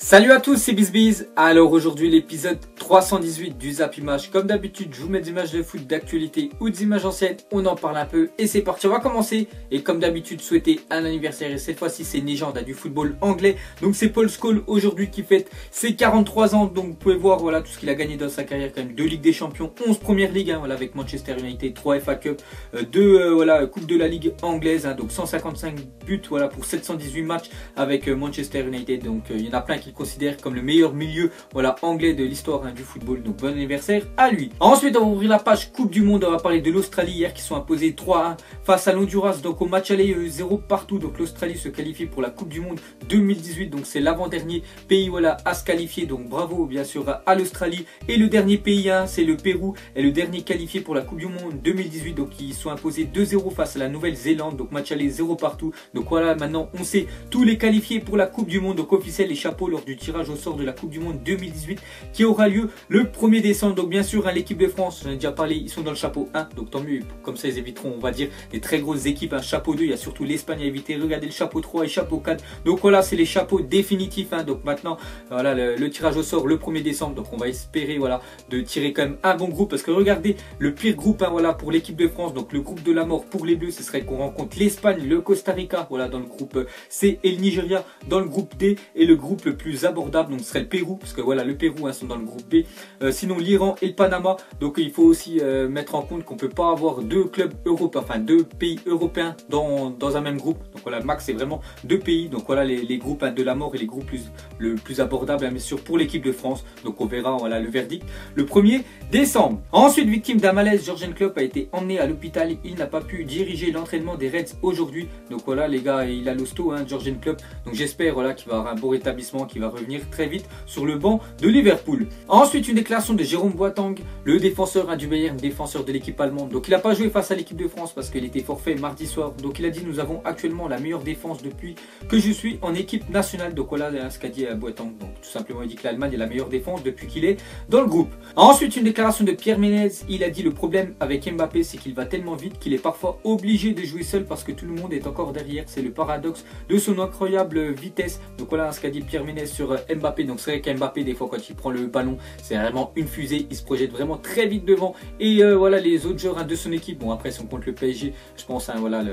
Salut à tous, c'est BizBiz. Alors aujourd'hui l'épisode 318 du Zap Image. Comme d'habitude, je vous mets des images de foot d'actualité ou des images anciennes, on en parle un peu et c'est parti, on va commencer. Et comme d'habitude, souhaiter un anniversaire et cette fois-ci c'est une légende du football anglais. Donc c'est Paul Scholes aujourd'hui qui fête ses 43 ans. Donc vous pouvez voir voilà tout ce qu'il a gagné dans sa carrière quand même. 2 Ligues des Champions, 11 Première Ligue voilà, avec Manchester United, 3 FA Cup, 2 voilà, Coupe de la Ligue anglaise. Donc 155 buts voilà, pour 718 matchs avec Manchester United. Donc il y en a plein qui considère comme le meilleur milieu voilà, anglais de l'histoire du football. Donc bon anniversaire à lui. Ensuite on va ouvrir la page Coupe du Monde. On va parler de l'Australie hier qui sont imposés 3-1 face à l'Honduras. Donc au match aller 0 partout. Donc l'Australie se qualifie pour la Coupe du Monde 2018. Donc c'est l'avant-dernier pays voilà, à se qualifier. Donc bravo bien sûr à l'Australie. Et le dernier pays c'est le Pérou. Et le dernier qualifié pour la Coupe du Monde 2018. Donc ils sont imposés 2-0 face à la Nouvelle-Zélande. Donc match aller 0 partout. Donc voilà maintenant on sait tous les qualifiés pour la Coupe du Monde. Donc officiel et chapeau lors du tirage au sort de la Coupe du Monde 2018 qui aura lieu le 1er décembre. Donc bien sûr l'équipe de France, j'en ai déjà parlé, ils sont dans le chapeau 1, donc tant mieux, comme ça ils éviteront on va dire des très grosses équipes. Chapeau 2, il y a surtout l'Espagne à éviter, regardez le chapeau 3 et chapeau 4, donc voilà c'est les chapeaux définitifs. Donc maintenant voilà le tirage au sort le 1er décembre, donc on va espérer voilà de tirer quand même un bon groupe, parce que regardez le pire groupe voilà pour l'équipe de France, donc le groupe de la mort pour les Bleus, ce serait qu'on rencontre l'Espagne, le Costa Rica voilà dans le groupe C et le Nigeria dans le groupe D, et le groupe le plus abordable donc ce serait le Pérou, parce que voilà le Pérou sont dans le groupe B, sinon l'Iran et le Panama. Donc il faut aussi mettre en compte qu'on peut pas avoir deux clubs européens, enfin deux pays européens dans un même groupe. Donc voilà le max c'est vraiment deux pays. Donc voilà les groupes de la mort et les groupes le plus abordable bien sûr pour l'équipe de France. Donc on verra voilà le verdict le 1er décembre. Ensuite, victime d'un malaise, Jürgen Klopp a été emmené à l'hôpital. Il n'a pas pu diriger l'entraînement des Reds aujourd'hui. Donc voilà les gars, il a l'hosto Jürgen Klopp. Donc j'espère voilà qu'il va avoir un bon rétablissement, qu'il va revenir très vite sur le banc de Liverpool. Ensuite, une déclaration de Jérôme Boateng, le défenseur du Bayern, défenseur de l'équipe allemande. Donc il n'a pas joué face à l'équipe de France parce qu'il était forfait mardi soir. Donc il a dit: nous avons actuellement la meilleure défense depuis que je suis en équipe nationale. Donc voilà ce qu'a dit Boateng. Donc tout simplement il dit que l'Allemagne est la meilleure défense depuis qu'il est dans le groupe. Ensuite, une déclaration de Pierre Ménez. Il a dit: le problème avec Mbappé c'est qu'il va tellement vite qu'il est parfois obligé de jouer seul parce que tout le monde est encore derrière. C'est le paradoxe de son incroyable vitesse. Donc voilà ce qu'a dit Pierre Ménez sur Mbappé. Donc c'est vrai qu'Mbappé des fois quand il prend le ballon c'est vraiment une fusée, il se projette vraiment très vite devant. Et voilà les autres joueurs de son équipe, bon après si on compte le PSG je pense voilà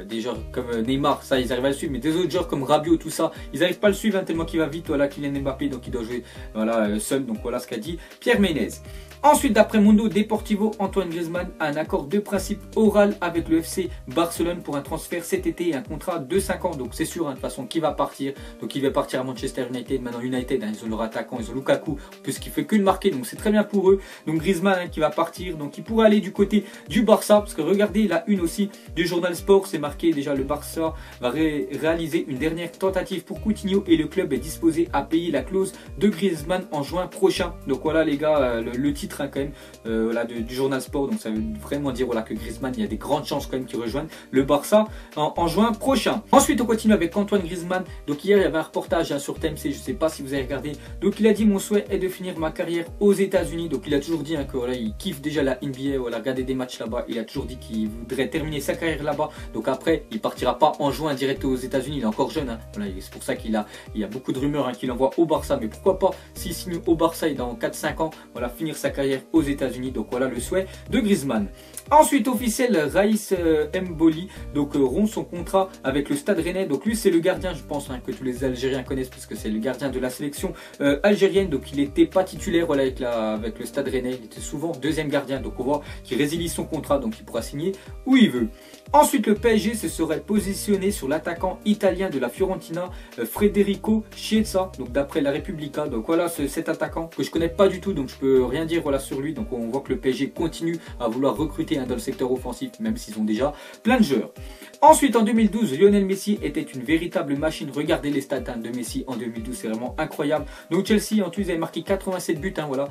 des joueurs comme Neymar ça ils arrivent à le suivre, mais des autres joueurs comme Rabiot tout ça ils n'arrivent pas à le suivre tellement qu'il va vite. Voilà Kylian Mbappé donc il doit jouer voilà seul. Donc voilà ce qu'a dit Pierre Ménez. Ensuite, d'après Mundo Deportivo, Antoine Griezmann a un accord de principe oral avec le FC Barcelone pour un transfert cet été et un contrat de 5 ans. Donc c'est sûr de toute façon qu'il va partir. Donc il va partir à Manchester United. Maintenant United ils ont leur attaquant, ils ont Lukaku puisqu'il fait que le marquer, donc c'est très bien pour eux. Donc Griezmann qui va partir, donc il pourrait aller du côté du Barça, parce que regardez la une aussi du journal Sport, c'est marqué déjà: le Barça va réaliser une dernière tentative pour Coutinho et le club est disposé à payer la clause de Griezmann en juin prochain. Donc voilà les gars le titre quand même voilà, du journal Sport. Donc ça veut vraiment dire voilà, que Griezmann il y a des grandes chances quand même qu'il rejoigne le Barça en juin prochain. Ensuite on continue avec Antoine Griezmann. Donc hier il y avait un reportage sur TMC, je sais pas si vous avez regardé. Donc il a dit: mon souhait est de finir ma carrière aux États-Unis. Donc il a toujours dit que voilà, il kiffe déjà la NBA, voilà, regarder des matchs là-bas. Il a toujours dit qu'il voudrait terminer sa carrière là-bas. Donc après il partira pas en juin direct aux États-Unis, il est encore jeune voilà, c'est pour ça il y a beaucoup de rumeurs qu'il envoie au Barça, mais pourquoi pas s'il signe au Barça et dans 4-5 ans voilà finir sa carrière aux États-Unis. Donc voilà le souhait de Griezmann. Ensuite officiel, Raïs Mboli donc rompt son contrat avec le Stade Rennais. Donc lui c'est le gardien, je pense que tous les Algériens connaissent parce que c'est le gardien de la sélection algérienne. Donc il n'était pas titulaire voilà, avec le Stade Rennais, il était souvent deuxième gardien. Donc on voit qu'il résilie son contrat, donc il pourra signer où il veut. Ensuite le PSG se serait positionné sur l'attaquant italien de la Fiorentina, Federico Chiesa, donc d'après la Repubblica. Donc voilà cet attaquant que je connais pas du tout, donc je peux rien dire voilà sur lui. Donc on voit que le PSG continue à vouloir recruter dans le secteur offensif, même s'ils ont déjà plein de joueurs. Ensuite en 2012, Lionel Messi était une véritable machine. Regardez les stats de Messi en 2012, c'est vraiment incroyable. Donc Chelsea en tout ils avaient marqué 87 buts voilà,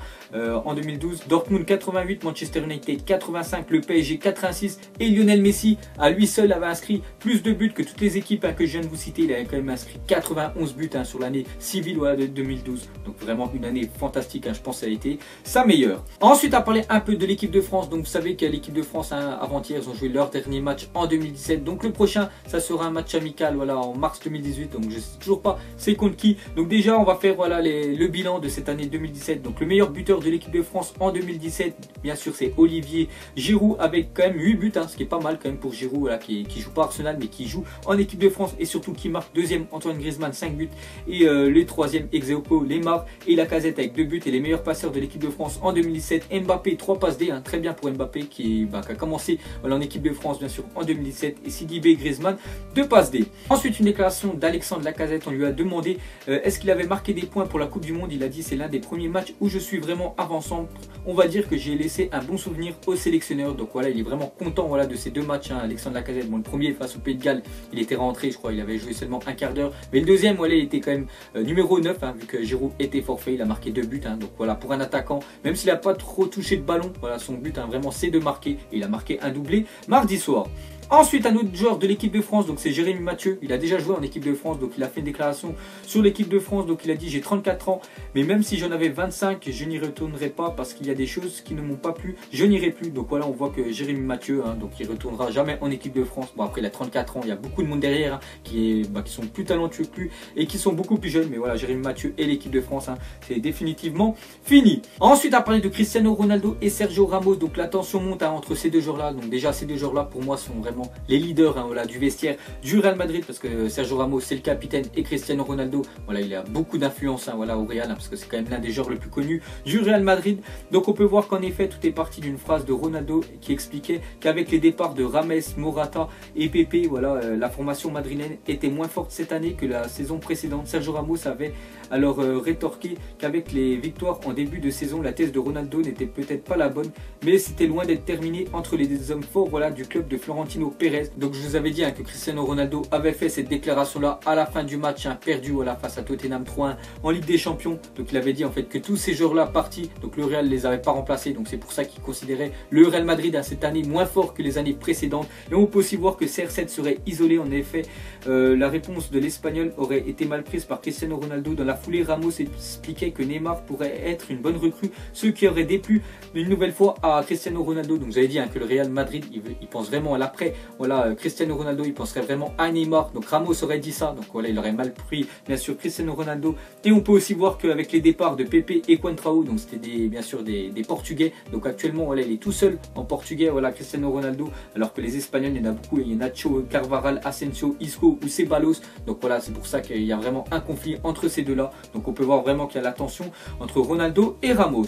en 2012, Dortmund 88, Manchester United 85, le PSG 86, et Lionel Messi à lui seul avait inscrit plus de buts que toutes les équipes que je viens de vous citer. Il avait quand même inscrit 91 buts sur l'année civile voilà, de 2012. Donc vraiment une année fantastique, je pense que ça a été sa meilleure. Ensuite à parler un peu de l'équipe de France. Donc vous savez que l'équipe de France avant-hier ils ont joué leur dernier match en 2017. Donc le prochain ça sera un match amical voilà, en mars 2018. Donc je sais toujours pas c'est contre qui. fini. Donc déjà on va faire voilà le bilan de cette année 2017. Donc le meilleur buteur de l'équipe de France en 2017, bien sûr c'est Olivier Giroud avec quand même 8 buts, hein, ce qui est pas mal quand même pour Giroud voilà, qui joue pas Arsenal mais qui joue en équipe de France et surtout qui marque. Deuxième Antoine Griezmann 5 buts et le troisième ex aequo Lemar et Lacazette avec 2 buts. Et les meilleurs passeurs de l'équipe de France en 2017, Mbappé 3 passes D, hein, très bien pour Mbappé qui a commencé voilà, en équipe de France bien sûr en 2017, et Sidibé Griezmann 2 passes D. Ensuite une déclaration d'Alexandre Lacazette, on lui a demandé est-ce qu'il avait marqué des points pour la Coupe du Monde. Il a dit c'est l'un des premiers matchs où je suis vraiment avant-centre. On va dire que j'ai laissé un bon souvenir au sélectionneur. Donc voilà, il est vraiment content voilà, de ces 2 matchs, hein, Alexandre Lacazette. Bon, le premier face au Pays de Galles, il était rentré, je crois, il avait joué seulement un quart d'heure. Mais le deuxième, voilà, il était quand même numéro 9, hein, vu que Giroud était forfait, il a marqué 2 buts. Hein, donc voilà, pour un attaquant, même s'il n'a pas trop touché le ballon, voilà, son but hein, vraiment c'est de marquer. Et il a marqué un doublé mardi soir. Ensuite, un autre joueur de l'équipe de France, donc c'est Jérémy Mathieu. Il a déjà joué en équipe de France, donc il a fait une déclaration sur l'équipe de France. Donc il a dit j'ai 34 ans, mais même si j'en avais 25, je n'y retournerai pas parce qu'il y a des choses qui ne m'ont pas plu. Je n'irai plus. Donc voilà, on voit que Jérémy Mathieu, hein, donc il retournera jamais en équipe de France. Bon après il a 34 ans, il y a beaucoup de monde derrière hein, qui sont plus talentueux que lui et qui sont beaucoup plus jeunes. Mais voilà, Jérémy Mathieu et l'équipe de France, hein, c'est définitivement fini. Ensuite, à parler de Cristiano Ronaldo et Sergio Ramos, donc la tension monte hein, entre ces 2 joueurs-là. Donc déjà ces 2 joueurs-là pour moi sont vraiment les leaders hein, voilà, du vestiaire du Real Madrid, parce que Sergio Ramos c'est le capitaine et Cristiano Ronaldo voilà, il a beaucoup d'influence hein, voilà, au Real hein, parce que c'est quand même l'un des joueurs les plus connus du Real Madrid. Donc on peut voir qu'en effet tout est parti d'une phrase de Ronaldo qui expliquait qu'avec les départs de Rames, Morata et Pepe, voilà, la formation madrilène était moins forte cette année que la saison précédente. Sergio Ramos avait alors rétorqué qu'avec les victoires en début de saison, la thèse de Ronaldo n'était peut-être pas la bonne, mais c'était loin d'être terminé entre les hommes forts voilà, du club de Florentino Pérez. Donc je vous avais dit hein, que Cristiano Ronaldo avait fait cette déclaration là à la fin du match hein, perdu voilà, face à Tottenham 3-1 en Ligue des Champions. Donc il avait dit en fait que tous ces joueurs là partis, donc le Real les avait pas remplacés, donc c'est pour ça qu'il considérait le Real Madrid hein, cette année moins fort que les années précédentes. Et on peut aussi voir que CR7 serait isolé. En effet la réponse de l'Espagnol aurait été mal prise par Cristiano Ronaldo. Dans la foulée, Ramos expliquait que Neymar pourrait être une bonne recrue, ce qui aurait déplu une nouvelle fois à Cristiano Ronaldo. Donc vous avez dit hein, que le Real Madrid il pense vraiment à l'après. Voilà, Cristiano Ronaldo il penserait vraiment à Neymar. Donc Ramos aurait dit ça, donc voilà, il aurait mal pris bien sûr Cristiano Ronaldo. Et on peut aussi voir qu'avec les départs de Pepe et Contrao, donc c'était bien sûr des Portugais, donc actuellement voilà, il est tout seul en Portugais voilà, Cristiano Ronaldo, alors que les Espagnols il y en a beaucoup, il y a Nacho, Carvajal, Asensio, Isco ou Ceballos. Donc voilà, c'est pour ça qu'il y a vraiment un conflit entre ces deux là. Donc on peut voir vraiment qu'il y a la tension entre Ronaldo et Ramos.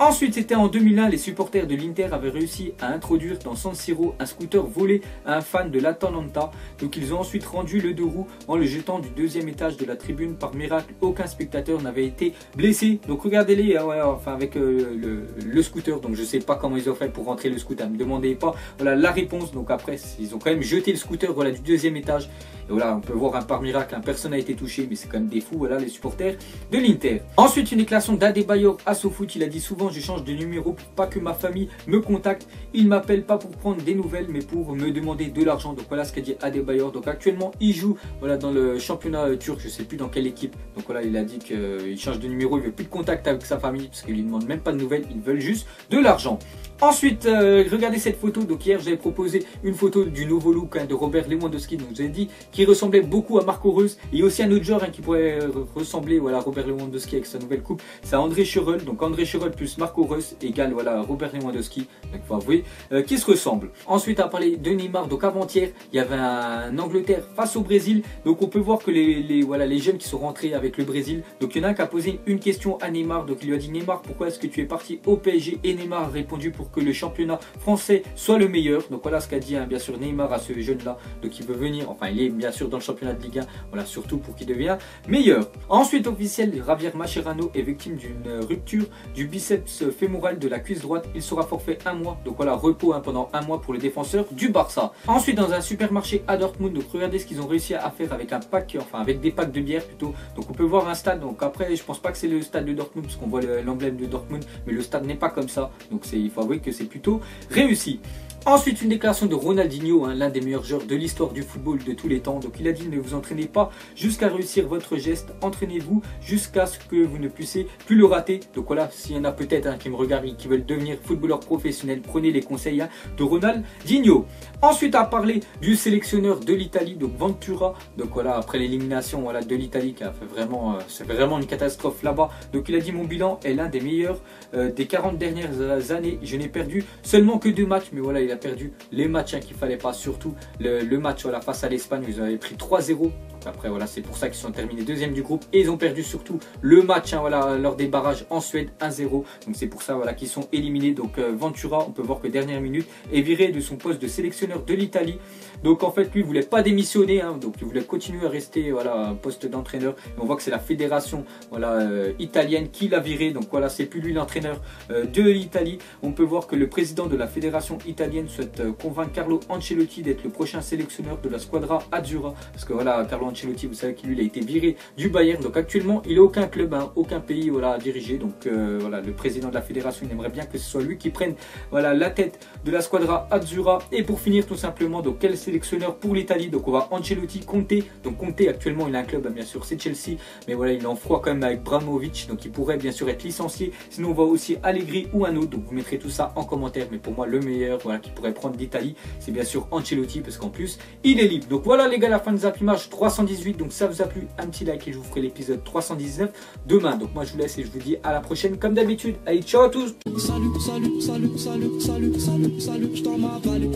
Ensuite, c'était en 2001, les supporters de l'Inter avaient réussi à introduire dans San Siro un scooter volé à un fan de l'Atalanta. Donc ils ont ensuite rendu le 2 roues en le jetant du 2e étage de la tribune. Par miracle, aucun spectateur n'avait été blessé. Donc regardez-les enfin, avec le scooter. Donc je sais pas comment ils ont fait pour rentrer le scooter, ne me demandez pas voilà, la réponse. Donc après, ils ont quand même jeté le scooter voilà, du 2e étage. Et voilà, on peut voir un par miracle, personne n'a été touché, mais c'est quand même des fous, voilà, les supporters de l'Inter. Ensuite, une déclaration d'Adebayor à SoFoot. Il a dit souvent, je change de numéro pour pas que ma famille me contacte. Il m'appelle pas pour prendre des nouvelles, mais pour me demander de l'argent. Donc voilà ce qu'a dit Adebayor. Donc actuellement, il joue voilà, dans le championnat turc, je sais plus dans quelle équipe. Donc voilà, il a dit qu'il change de numéro, il veut plus de contact avec sa famille, parce qu'il lui demande même pas de nouvelles, ils veulent juste de l'argent. Ensuite, regardez cette photo. Donc hier, j'avais proposé une photo du nouveau look hein, de Robert Lewandowski. Donc vous avez dit qui ressemblait beaucoup à Marco Reus. Et aussi un autre joueur hein, qui pourrait ressembler voilà, à Robert Lewandowski avec sa nouvelle coupe. C'est André Schürrle. Donc André Schürrle plus Marco Reus égale voilà, Robert Lewandowski. Donc il faut avouer qui se ressemblent. Ensuite, à parler de Neymar. Donc avant-hier, il y avait un Angleterre face au Brésil. Donc on peut voir que voilà, les jeunes qui sont rentrés avec le Brésil. Donc il y en a un qui a posé une question à Neymar. Donc il lui a dit Neymar, pourquoi est-ce que tu es parti au PSG? Et Neymar a répondu pour que le championnat français soit le meilleur. Donc voilà ce qu'a dit hein, bien sûr Neymar à ce jeune là. Donc il veut venir, enfin il est bien sûr dans le championnat de Ligue 1, voilà, surtout pour qu'il devienne meilleur. Ensuite officiel, Javier Mascherano est victime d'une rupture du biceps fémoral de la cuisse droite. Il sera forfait 1 mois. Donc voilà, repos hein, pendant 1 mois pour le défenseur du Barça. Ensuite dans un supermarché à Dortmund, donc regardez ce qu'ils ont réussi à faire avec un pack, enfin avec des packs de bière plutôt. Donc on peut voir un stade. Donc après je pense pas que c'est le stade de Dortmund parce qu'on voit l'emblème de Dortmund, mais le stade n'est pas comme ça. Donc il faut avouer que c'est plutôt réussi. Ensuite, une déclaration de Ronaldinho, hein, l'un des meilleurs joueurs de l'histoire du football de tous les temps. Donc il a dit: ne vous entraînez pas jusqu'à réussir votre geste, entraînez-vous jusqu'à ce que vous ne puissiez plus le rater. Donc voilà, s'il y en a peut-être hein, qui me regardent et qui veulent devenir footballeur professionnel, prenez les conseils hein, de Ronaldinho. Ensuite, à parler du sélectionneur de l'Italie, donc Ventura. Donc voilà, après l'élimination voilà, de l'Italie qui a fait vraiment, c'est vraiment une catastrophe là-bas. Donc il a dit: mon bilan est l'un des meilleurs des 40 dernières années. Je n'ai perdu seulement que 2 matchs, mais voilà, il a perdu les matchs hein, qu'il fallait pas, surtout le match voilà, face à l'Espagne, ils avaient pris 3-0. Après voilà, c'est pour ça qu'ils sont terminés deuxième du groupe et ils ont perdu surtout le match hein, voilà, lors des barrages en Suède 1-0. Donc c'est pour ça voilà, qu'ils sont éliminés. Donc Ventura, on peut voir que dernière minute, est viré de son poste de sélectionneur de l'Italie. Donc en fait lui il voulait pas démissionner hein, donc il voulait continuer à rester voilà, poste d'entraîneur. On voit que c'est la fédération voilà, italienne qui l'a viré. Donc voilà, c'est plus lui l'entraîneur de l'Italie. On peut voir que le président de la fédération italienne souhaite convaincre Carlo Ancelotti d'être le prochain sélectionneur de la Squadra Azzurra. Parce que voilà, Carlo Ancelotti, vous savez qu'il a été viré du Bayern. Donc actuellement, il n'a aucun club, hein, aucun pays voilà, à diriger. Donc voilà, le président de la fédération, il aimerait bien que ce soit lui qui prenne voilà, la tête de la Squadra Azzurra. Et pour finir, tout simplement, donc quel sélectionneur pour l'Italie? Donc on va Ancelotti, Conte. Donc Conte, actuellement, il a un club, bien sûr, c'est Chelsea. Mais voilà, il est en froid quand même avec Abramovich. Donc il pourrait bien sûr être licencié. Sinon, on va aussi Allegri ou un autre. Donc vous mettrez tout ça en commentaire. Mais pour moi, le meilleur voilà, qui pourrait prendre l'Italie, c'est bien sûr Ancelotti, parce qu'en plus, il est libre. Donc voilà les gars, la fin de Zapimage 318. Donc ça vous a plu, un petit like et je vous ferai l'épisode 319 demain. Donc moi je vous laisse et je vous dis à la prochaine comme d'habitude. Allez, ciao à tous. Salut, salut, salut, salut, salut, salut, salut, je t'en m'avale,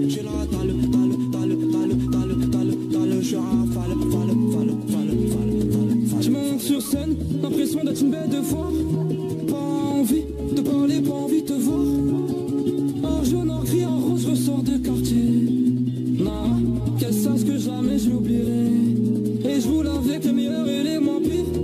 j'ai la dalle, je rafale, je monte sur scène, l'impression d'être une bête de foire, pas envie de parler, pas envie de te voir, un jaune en gris, en rose, ressort de quartier.